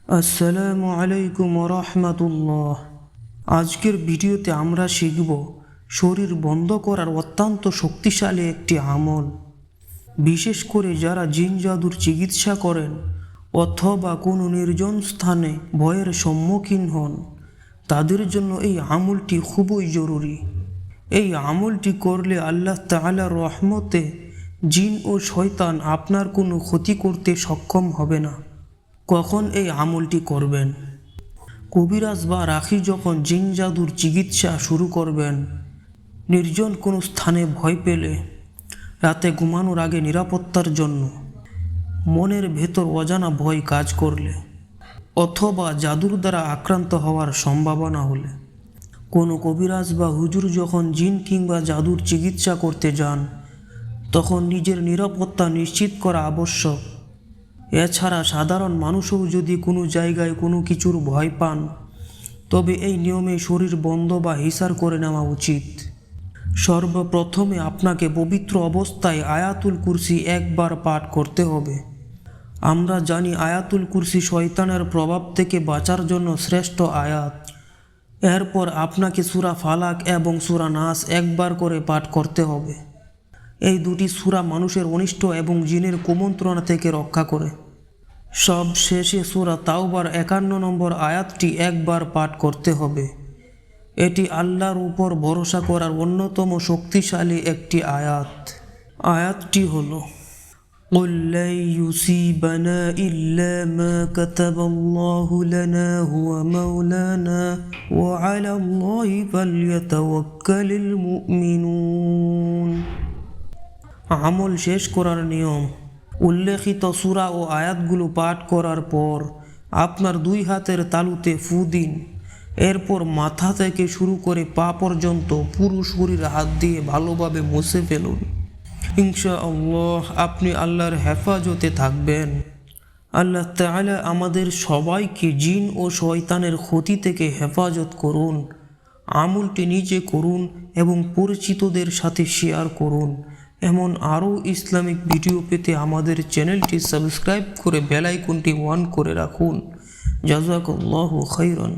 আসসালামু আলাইকুম রহমতুল্লাহ। আজকের ভিডিওতে আমরা শিখব শরীর বন্ধ করার অত্যন্ত শক্তিশালী একটি আমল। বিশেষ করে যারা জিন জাদুর চিকিৎসা করেন অথবা কোনো নির্জন স্থানে ভয়ের সম্মুখীন হন, তাদের জন্য এই আমলটি খুবই জরুরি। এই আমলটি করলে আল্লাহ তাআলার রহমতে জিন ও শয়তান আপনার কোনো ক্ষতি করতে সক্ষম হবে না। কখন এই আমলটি করবেন? কবিরাজ বা রাখি যখন জিন জাদুর চিকিৎসা শুরু করবেন, নির্জন কোনো স্থানে ভয় পেলে, রাতে ঘুমানোর আগে নিরাপত্তার জন্য, মনের ভেতর অজানা ভয় কাজ করলে, অথবা জাদুর দ্বারা আক্রান্ত হওয়ার সম্ভাবনা হলে, কোনো কবিরাজ বা হুজুর যখন জিন কিংবা জাদুর চিকিৎসা করতে যান, তখন নিজের নিরাপত্তা নিশ্চিত করা আবশ্যক। এছাড়া সাধারণ মানুষও যদি কোনো জায়গায় কোনো কিছুর ভয় পান, তবে এই নিয়মে শরীর বন্ধ বা হিসার করে নেওয়া উচিত। সর্বপ্রথমে আপনাকে পবিত্র অবস্থায় আয়াতুল কুরসি একবার পাঠ করতে হবে। আমরা জানি আয়াতুল কুরসি শয়তানের প্রভাব থেকে বাঁচার জন্য শ্রেষ্ঠ আয়াত। এরপর আপনাকে সূরা ফালাক এবং সূরা নাস একবার করে পাঠ করতে হবে। এই দুটি সূরা মানুষের অনিষ্ট এবং জিনের কুমন্ত্রণা থেকে রক্ষা করে। সব শেষে সূরা তাওবার 51 নম্বর আয়াতটি একবার পাঠ করতে হবে। এটি আল্লাহর উপর ভরসা করার অন্যতম শক্তিশালী একটি আয়াত। আয়াতটি হলো, قُلْ لَنْ يُصِيبَنَا إِلَّا مَا كَتَبَ اللَّهُ لَنَا هُوَ مَوْلَانَا وَعَلَى اللَّهِ فَلْيَتَوَكَّلِ الْمُؤْمِنُونَ। আমল শেষ করার নিয়ম: উল্লেখিত সূরা ও আয়াতগুলো পাঠ করার পর আপনার 2 হাতের তালুতে ফু দিন। এরপর মাথা থেকে শুরু করে পা পর্যন্ত পুরো শরীর হাত দিয়ে ভালোভাবে মুছে ফেলুন। ইনশাআল্লাহ আপনি আল্লাহর হেফাজতে থাকবেন। আল্লাহ তাআলা আমাদের সবাইকে জিন ও শয়তানের ক্ষতি থেকে হেফাজত করুন। আমলটি নিজে করুন এবং পরিচিতদের সাথে শেয়ার করুন। এমন আরও ইসলামিক ভিডিও পেতে আমাদের চ্যানেলটি সাবস্ক্রাইব করে বেল আইকনটি অন করে রাখুন। জাযাকাল্লাহু খাইরান।